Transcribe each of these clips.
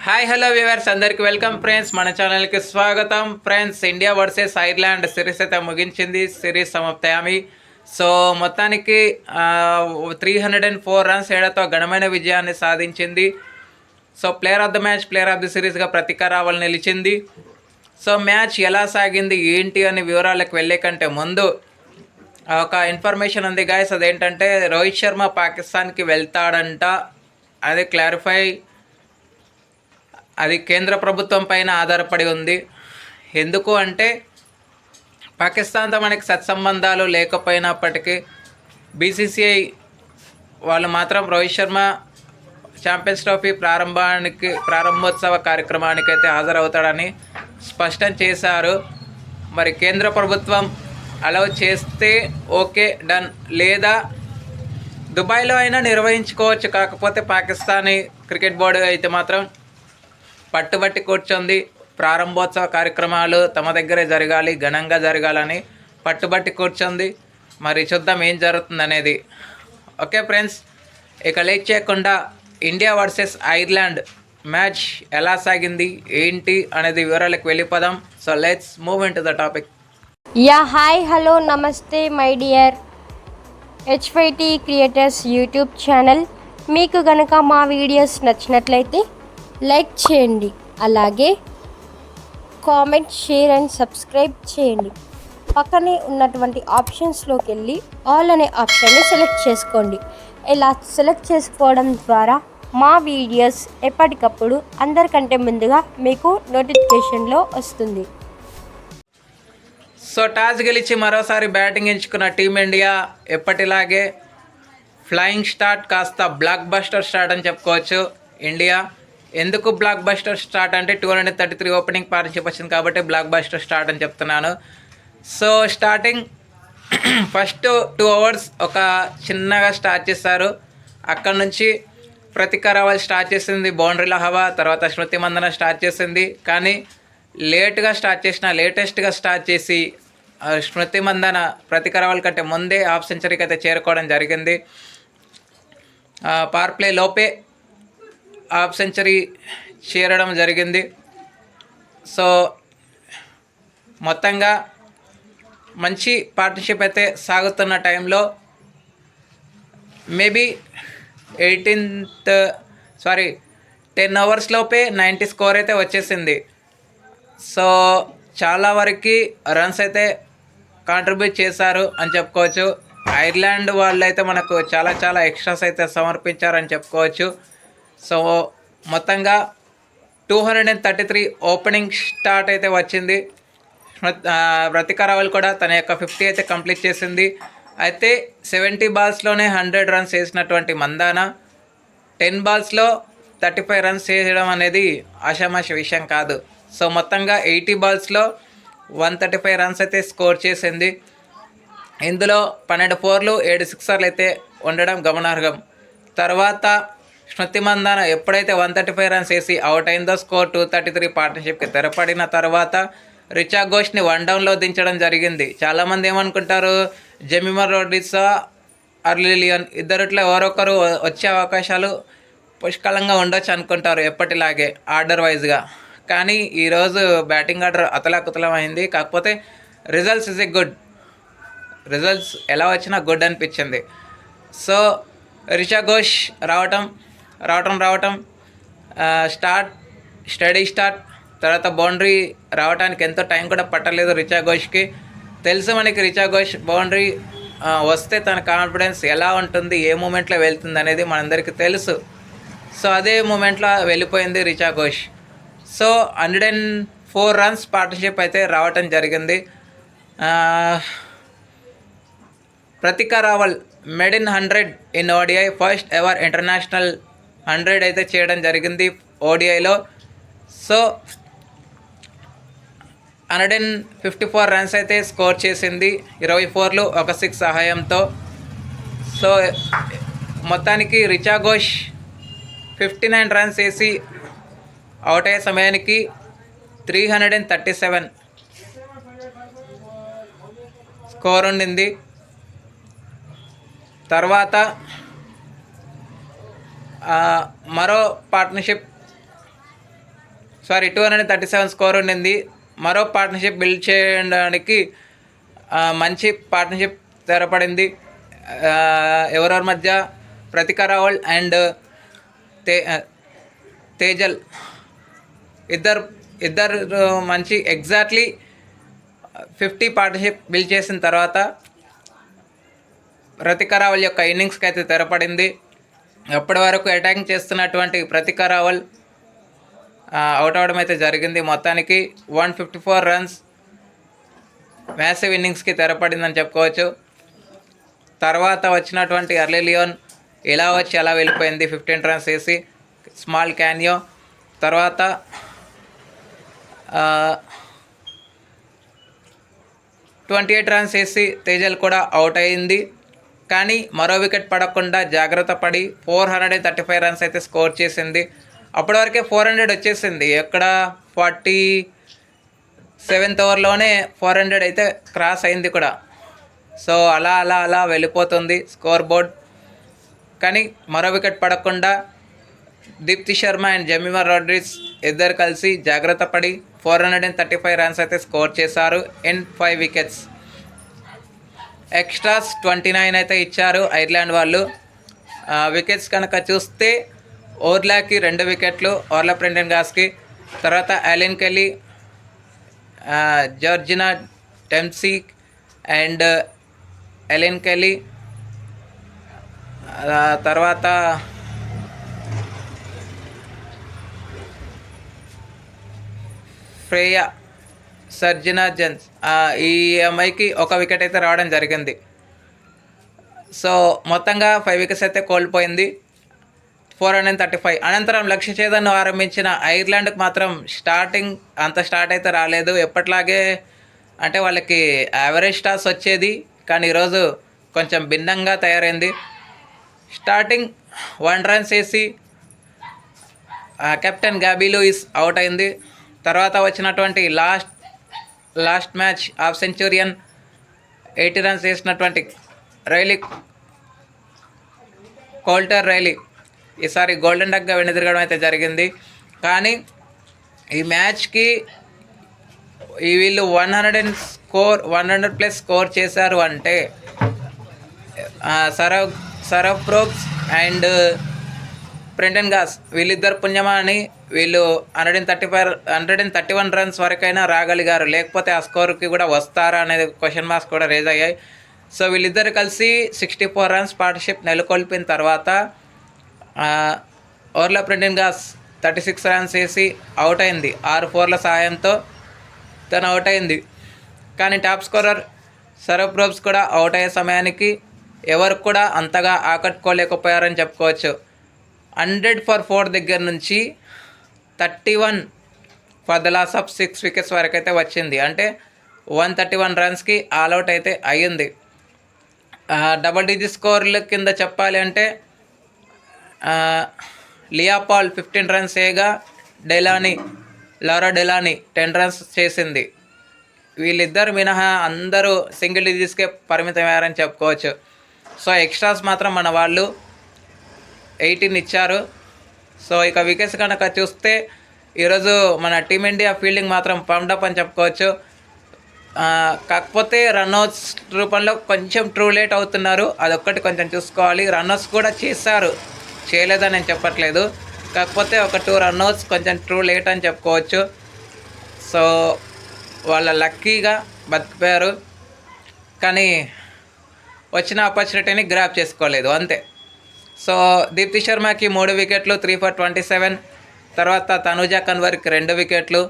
Hi hello viewers అందరికి welcome friends. మన ఛానల్కి స్వాగతం friends. India versus Ireland series అయితే ముగించింది. సిరీస్ సమాప్తయామి. సో మొత్తానికి 304 రన్స్ తేడాతో ఘనమైన విజయాన్ని సాధించింది. So player of the match, player of the సిరీస్గా ప్రతిక రావల్ నిలిచింది. సో మ్యాచ్ ఎలా సాగింది ఏంటి అని వివరాలకు వెళ్ళే కంటే ముందు ఒక ఇన్ఫర్మేషన్ ఉంది గాయస్. అదేంటంటే రోహిత్ శర్మ పాకిస్తాన్కి వెళ్తాడంట. అది క్లారిఫై, అది కేంద్ర ప్రభుత్వం పైన ఆధారపడి ఉంది. ఎందుకు అంటే పాకిస్తాన్తో మనకి సత్సంబంధాలు లేకపోయినప్పటికీ బీసీసీఐ వాళ్ళు మాత్రం రోహిత్ శర్మ ఛాంపియన్స్ ట్రోఫీ ప్రారంభోత్సవ కార్యక్రమానికి అయితే హాజరవుతాడని స్పష్టం చేశారు. మరి కేంద్ర ప్రభుత్వం అలౌ చేస్తే ఓకే డన్, లేదా దుబాయ్లో అయినా నిర్వహించుకోవచ్చు. కాకపోతే పాకిస్తానీ క్రికెట్ బోర్డు అయితే మాత్రం పట్టుబట్టి కూర్చుంది. ప్రారంభోత్సవ కార్యక్రమాలు తమ దగ్గరే జరగాలి, ఘనంగా జరగాలని పట్టుబట్టి కూర్చుంది. మరి చూద్దాం ఏం జరుగుతుంది అనేది. ఓకే ఫ్రెండ్స్, ఇక లేట్ చేయకుండా ఇండియా వర్సెస్ ఐర్లాండ్ మ్యాచ్ ఎలా సాగింది ఏంటి అనేది వివరాలకు వెళ్ళిపోదాం. So let's move in to the topic. Hi hello నమస్తే my dear HYT creators YouTube channel. మీకు కనుక మా వీడియోస్ నచ్చినట్లయితే లైక్ చేయండి, అలాగే కామెంట్, షేర్ అండ్ సబ్స్క్రైబ్ చేయండి. పక్కనే ఉన్నటువంటి ఆప్షన్స్లోకి వెళ్ళి ఆల్ అనే ఆప్షన్ని సెలెక్ట్ చేసుకోండి. ఇలా సెలెక్ట్ చేసుకోవడం ద్వారా మా వీడియోస్ ఎప్పటికప్పుడు అందరికంటే ముందుగా మీకు నోటిఫికేషన్లో వస్తుంది. సో టాస్ గెలిచి మరోసారి బ్యాటింగ్ ఎంచుకున్న టీమిండియా ఎప్పటిలాగే ఫ్లయింగ్ స్టార్ట్ కాస్త బ్లాక్ బస్టర్ స్టార్ట్ అని చెప్పుకోవచ్చు. ఇండియా ఎందుకు బ్లాక్ బస్టర్ స్టార్ట్ అంటే 233 ఓపెనింగ్ పార్ట్నర్షిప్ వచ్చింది కాబట్టి బ్లాక్ బస్టర్ స్టార్ట్ అని చెప్తున్నాను. సో స్టార్టింగ్ ఫస్ట్ 2 ఓవర్స్ ఒక చిన్నగా స్టార్ట్ చేశారు. అక్కడ నుంచి ప్రతిక రావల్ స్టార్ట్ చేసింది బౌండరీల హవా. తర్వాత స్మృతి మందన స్టార్ట్ చేసింది, కానీ లేటెస్ట్గా స్టార్ట్ చేసి స్మృతి మందన ప్రతిక రావల్ కంటే ముందే హాఫ్ సెంచరీకి అయితే చేరుకోవడం జరిగింది. పవర్ ప్లే లోపే హాఫ్ సెంచరీ చేరడం జరిగింది. సో మొత్తంగా మంచి పార్ట్నర్షిప్ అయితే సాగుతున్న టైంలో మేబీ 10 ఓవర్స్ లోపే 90 స్కోర్ అయితే వచ్చేసింది. సో చాలా వరకు రన్స్ అయితే కాంట్రిబ్యూట్ చేశారు అని చెప్పుకోవచ్చు. ఐర్లాండ్ వాళ్ళు అయితే మనకు చాలా ఎక్స్ట్రాస్ అయితే సమర్పించారని చెప్పుకోవచ్చు. సో మొత్తంగా 233 ఓపెనింగ్ స్టార్ట్ అయితే వచ్చింది. ప్రతిక రావల్ కూడా తన యొక్క 50 అయితే కంప్లీట్ చేసింది. అయితే 70 బాల్స్లోనే 100 రన్స్ వేసినటువంటి మందాన 10 బాల్స్లో 35 రన్స్ వేయడం అనేది ఆషామాషి విషయం కాదు. సో మొత్తంగా 80 బాల్స్లో 135 రన్స్ అయితే స్కోర్ చేసింది. ఇందులో 12 4లు 7 సిక్సర్లు అయితే ఉండడం గమనార్హం. తర్వాత స్మృతి మందాన ఎప్పుడైతే 135 రన్స్ వేసి అవుట్ అయిందో స్కోర్ 233 పార్ట్నర్షిప్కి తెరపడిన తర్వాత రిచా ఘోష్ని 1 డౌన్లో దించడం జరిగింది. చాలామంది ఏమనుకుంటారు, జెమిమా రోడ్రిగ్స్, అర్లిలియన్ ఇద్దరిట్లో ఎవరొకరు వచ్చే అవకాశాలు పుష్కలంగా ఉండొచ్చు అనుకుంటారు ఎప్పటిలాగే ఆర్డర్ వైజ్గా. కానీ ఈరోజు బ్యాటింగ్ ఆర్డర్ అతలాకుతలం అయింది. కాకపోతే రిజల్ట్స్ ఎలా వచ్చినా గుడ్ అనిపించింది. సో రిచా ఘోష్ రావటం స్టడీ స్టార్ట్ తర్వాత బౌండరీ రావడానికి ఎంతో టైం కూడా పట్టలేదు రిచా ఘోష్కి. తెలుసు మనకి రిచా ఘోష్ బౌండరీ వస్తే తన కాన్ఫిడెన్స్ ఎలా ఉంటుంది, ఏ మూమెంట్లో వెళ్తుంది అనేది మనందరికీ తెలుసు. సో అదే మూమెంట్లో వెళ్ళిపోయింది Richa Ghosh. So 104 runs partnership అయితే రావటం జరిగింది. Pratika Rawal made in 100 in ODI, first ever international 100 అయితే చేయడం జరిగింది ఓడిఐలో. సో 154 రన్స్ అయితే స్కోర్ చేసింది, 24లు 1 6 సహాయంతో. సో మొత్తానికి రిచా ఘోష్ 59 రన్స్ వేసి అవుట్ అయ్యే సమయానికి 337 స్కోర్ ఉండింది. తర్వాత మరో పార్ట్నర్షిప్ 237 స్కోర్ ఉండింది. మరో పార్ట్నర్షిప్ బిల్డ్ చేయడానికి మంచి పార్ట్నర్షిప్ తెరపడింది. ఎవరెవరి మధ్య? ప్రతిక రావల్ అండ్ తేజల్ ఇద్దరు మంచి ఎగ్జాక్ట్లీ 50 పార్ట్నర్షిప్ బిల్డ్ చేసిన తర్వాత ప్రతిక రావల్ యొక్క ఇన్నింగ్స్కి అయితే తెరపడింది. అప్పటి వరకు అటాకింగ్ చేస్తున్నటువంటి ప్రతిక రావల్ అవుట్ అవడం అయితే జరిగింది. మొత్తానికి 154 రన్స్ మ్యాసివ్ ఇన్నింగ్స్కి తెరపడిందని చెప్పుకోవచ్చు. తర్వాత వచ్చినటువంటి ఎర్లీ లియోన్ ఇలా వచ్చి అలా వెళ్ళిపోయింది, 15 రన్స్ వేసి స్మాల్ క్యానియో. తర్వాత 28 రన్స్ వేసి తేజల్ కూడా అవుట్ అయింది. కానీ మరో వికెట్ పడకుండా జాగ్రత్త పడి 435 రన్స్ అయితే స్కోర్ చేసింది. అప్పటి వరకే 400 వచ్చేసింది. ఎక్కడ 47th ఓవర్లోనే 400 అయితే క్రాస్ అయింది కూడా. సో అలా అలా అలా వెళ్ళిపోతుంది స్కోర్ బోర్డ్. కానీ మరో వికెట్ పడకుండా దీప్తి శర్మ అండ్ జెమిమా రోడ్రిగ్స్ ఇద్దరు కలిసి జాగ్రత్త పడి 435 రన్స్ అయితే స్కోర్ చేశారు ఇన్ 5 వికెట్స్. ఎక్స్ట్రాస్ 29 అయితే ఇచ్చారు ఐర్లాండ్ వాళ్ళు. వికెట్స్ కనుక చూస్తే ఓర్లాకి 2 వికెట్లు, ఓర్లా ప్రెండెన్గాస్కి. తర్వాత Arlene Kelly, Georgina Dempsey and Arlene Kelly. తర్వాత ఫ్రేయా సర్జినా జెన్స్, ఈ అమ్మాయికి 1 వికెట్ అయితే రావడం జరిగింది. సో మొత్తంగా 5 వికెట్స్ అయితే కోల్పోయింది, 435. అనంతరం లక్ష్య ఛేదనను ఆరంభించిన ఐర్లాండ్కి మాత్రం స్టార్ట్ అయితే రాలేదు. ఎప్పట్లాగే అంటే వాళ్ళకి యావరేజ్ టాస్ వచ్చేది, కానీ ఈరోజు కొంచెం భిన్నంగా తయారైంది. స్టార్టింగ్ 1 రన్స్ వేసి కెప్టెన్ గాబీ లూయిస్ అవుట్ అయింది. తర్వాత వచ్చినటువంటి last match half Centurion 80 runs వేసినటువంటి కోల్టర్ రైలీ ఈసారి గోల్డెన్ డక్గా వెనుదిరగడం అయితే జరిగింది. కానీ ఈ మ్యాచ్కి వీళ్ళు 100+ స్కోర్ చేశారు అంటే సరవ్ ప్రోబ్స్ అండ్ ప్రెండెన్గాస్ వీళ్ళిద్దరు పుణ్యమా అని వీళ్ళు 131 రన్స్ వరకైనా రాగలిగారు. లేకపోతే ఆ స్కోర్కి కూడా వస్తారా అనేది క్వశ్చన్ మార్క్స్ కూడా రేజ్ అయ్యాయి. సో వీళ్ళిద్దరు కలిసి 64 రన్స్ పార్ట్నర్షిప్ నెలకొల్పిన తర్వాత ఓర్లా ప్రెండెన్గాస్ 36 రన్స్ వేసి అవుట్ అయింది. 6 4ల సహాయంతో తను అవుట్ అయింది. కానీ టాప్ స్కోరర్ సరవ్ ప్రోబ్స్ కూడా అవుట్ అయ్యే సమయానికి ఎవరు కూడా అంతగా ఆకట్టుకోలేకపోయారని చెప్పుకోవచ్చు. 100 for 4 దగ్గర నుంచి 31 for the loss of 6 wickets వరకు అయితే వచ్చింది. అంటే 131 రన్స్కి ఆల్అవుట్ అయితే అయ్యింది. డబుల్ డిజిట్ స్కోర్ల కింద చెప్పాలి అంటే లియాపాల్ 15 రన్స్ వేయగా లారా డెలానీ 10 రన్స్ చేసింది. వీళ్ళిద్దరు మినహా అందరూ సింగిల్ డిజిట్స్కే పరిమితమయ్యారని చెప్పుకోవచ్చు. సో ఎక్స్ట్రాస్ మాత్రం మన వాళ్ళు 18 ఇచ్చారు. సో ఇక వికెట్స్ కనుక చూస్తే ఈరోజు మన టీమిండియా ఫీల్డింగ్ మాత్రం పండప్ అని చెప్పుకోవచ్చు. కాకపోతే రన్అట్స్ రూపంలో కొంచెం ట్రూ లేట్ అవుతున్నారు, అదొక్కటి కొంచెం చూసుకోవాలి. రన్అట్స్ కూడా చేశారు, చేయలేదని నేను చెప్పట్లేదు. కాకపోతే ఒక 2 రన్అట్స్ కొంచెం ట్రూ లేట్ అని చెప్పుకోవచ్చు. సో వాళ్ళ లక్కీగా బతికిపోయారు, కానీ వచ్చిన ఆపర్చునిటీని గ్రాప్ చేసుకోలేదు అంతే. సో దీప్తి శర్మకి 3 వికెట్లు, 3 for 27. తర్వాత తనుజా కన్వర్కి 2 వికెట్లు,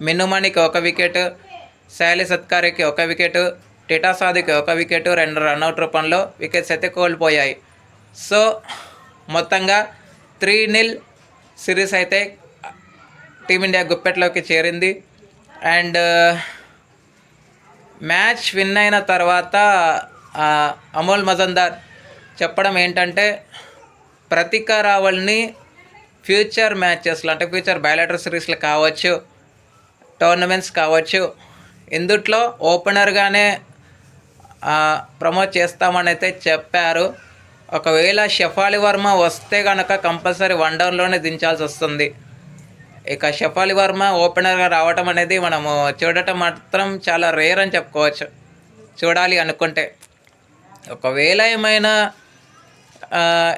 మిన్నుమణికి 1 వికెట్, శాలి సత్కారికి 1 వికెట్, టిటా సాదికి 1 వికెట్, 2 రన్అట్ రూపంలో వికెట్స్ అయితే కోల్పోయాయి. సో మొత్తంగా 3-0 సిరీస్ అయితే టీమిండియా గుప్పెట్లోకి చేరింది. అండ్ మ్యాచ్ విన్ అయిన తర్వాత అమోల్ మజందార్ చెప్పడం ఏంటంటే ప్రతిక రావల్ని ఫ్యూచర్ మ్యాచెస్లో అంటే ఫ్యూచర్ బయలాటర్ సిరీస్లు కావచ్చు, టోర్నమెంట్స్ కావచ్చు, ఇందుట్లో ఓపెనర్గానే ప్రమోట్ చేస్తామని అయితే చెప్పారు. ఒకవేళ షెఫాలి వర్మ వస్తే కనుక కంపల్సరీ 1 డౌన్లోనే దించాల్సి వస్తుంది. ఇక షఫాలి వర్మ ఓపెనర్గా రావటం అనేది మనము చూడటం మాత్రం చాలా రేర్ అని చెప్పుకోవచ్చు. చూడాలి అనుకుంటే ఒకవేళ ఏమైనా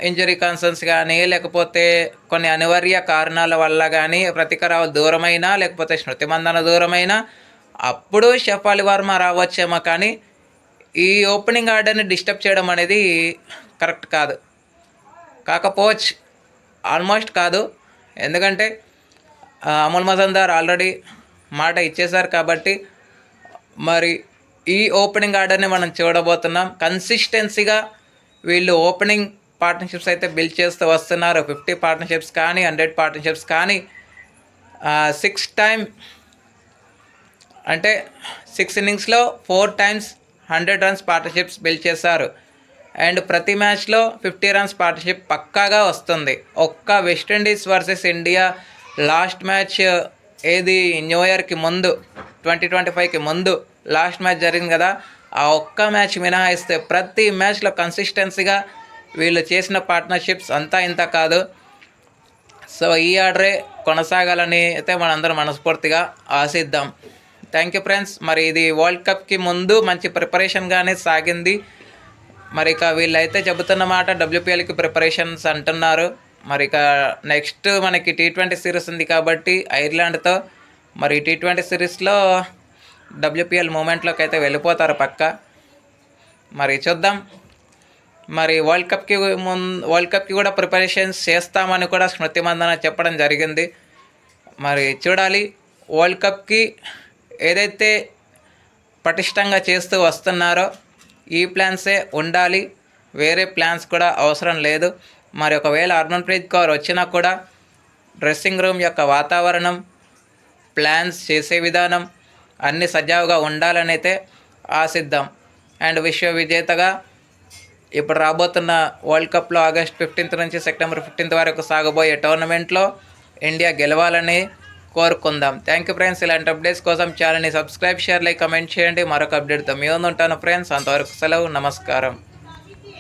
ఇంజరీ కన్సర్న్స్ కానీ లేకపోతే కొన్ని అనివార్య కారణాల వల్ల కానీ ప్రతీకారావు దూరమైనా లేకపోతే స్మృతి మందన దూరమైనా అప్పుడు షఫాలి వర్మ రావచ్చేమో, కానీ ఈ ఓపెనింగ్ ఆర్డర్ని డిస్టర్బ్ చేయడం అనేది కరెక్ట్ కాదు. కాకపోవచ్చు, ఆల్మోస్ట్ కాదు. ఎందుకంటే అమల్ మజందార్ ఆల్రెడీ మాట ఇచ్చేశారు కాబట్టి మరి ఈ ఓపెనింగ్ ఆర్డర్ని మనం చూడబోతున్నాం. కన్సిస్టెన్సీగా వీళ్ళు ఓపెనింగ్ పార్ట్నర్షిప్స్ అయితే బిల్డ్ చేస్తూ వస్తున్నారు. 50 పార్ట్నర్షిప్స్ కానీ 100 పార్ట్నర్షిప్స్ కానీ 6 టైమ్ అంటే 6 ఇన్నింగ్స్లో 4 టైమ్స్ 100 రన్స్ పార్ట్నర్షిప్స్ బిల్డ్ చేశారు. అండ్ ప్రతి మ్యాచ్లో 50 రన్స్ పార్ట్నర్షిప్ పక్కాగా వస్తుంది. ఒక్క West Indies versus India last match ఏది న్యూ ఇయర్కి ముందు 2025కి ముందు లాస్ట్ మ్యాచ్ జరిగింది కదా, ఆ ఒక్క మ్యాచ్ మినహాయిస్తే ప్రతి మ్యాచ్లో కన్సిస్టెన్సీగా వీళ్ళు చేసిన పార్ట్నర్షిప్స్ అంతా ఇంత కాదు. సో ఈ ఆర్డరే కొనసాగాలని అయితే మనందరం మనస్ఫూర్తిగా ఆశిద్దాం. Thank you friends. మరి ఇది వరల్డ్ కప్కి ముందు మంచి ప్రిపరేషన్గానే సాగింది. మరి ఇక వీళ్ళైతే చెబుతున్న మాట WPLకి ప్రిపరేషన్స్ అంటున్నారు. మరి ఇక నెక్స్ట్ మనకి T20 సిరీస్ ఉంది కాబట్టి ఐర్లాండ్తో, మరి T20 సిరీస్లో WPL మూమెంట్లోకి అయితే వెళ్ళిపోతారు పక్క. మరి చూద్దాం. మరి వరల్డ్ కప్కి కూడా ప్రిపరేషన్స్ చేస్తామని కూడా స్మృతి మందన చెప్పడం జరిగింది. మరి చూడాలి. వరల్డ్ కప్కి ఏదైతే పటిష్టంగా చేస్తూ వస్తున్నారో ఈ ప్లాన్సే ఉండాలి, వేరే ప్లాన్స్ కూడా అవసరం లేదు. మరి ఒకవేళ హర్మన్ప్రీత్ కౌర్ వచ్చినా కూడా డ్రెస్సింగ్ రూమ్ యొక్క వాతావరణం, ప్లాన్స్ చేసే విధానం అన్నీ సజావుగా ఉండాలని అయితే ఆశిద్దాం. అండ్ విశ్వ విజేతగా ఇప్పుడు రాబోతున్న వరల్డ్ కప్లో ఆగస్ట్ 15 నుంచి సెప్టెంబర్ 15 వరకు సాగబోయే టోర్నమెంట్లో ఇండియా గెలవాలని కోరుకుందాం. Thank you friends. ఇలాంటి అప్డేట్స్ కోసం ఛానల్ని సబ్స్క్రైబ్, షేర్, లైక్, కమెంట్ చేయండి. మరొక అప్డేట్తో మీ ముందు ఉంటాను ఫ్రెండ్స్. అంతవరకు సెలవు. నమస్కారం.